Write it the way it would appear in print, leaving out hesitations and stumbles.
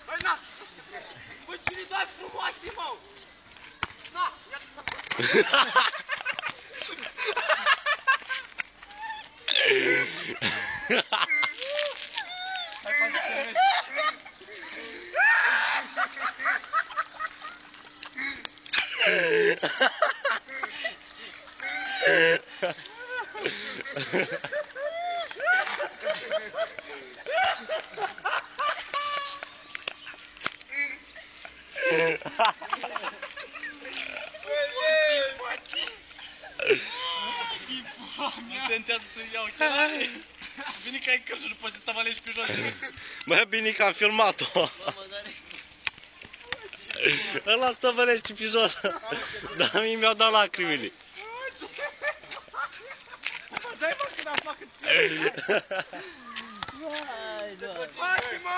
Băi, na! Băi, cine dai frumoase, mă! Na! Hai, face nu tentează să-i iau ochelari. Bine că ai cărțul, nu poți să tăvălești pe jos. Bă, bine că am filmat-o. Ăla stăvălește pe jos. Dar mie mi-au dat lacrimile. Dai, mă, când am fac cât. Hai, mă!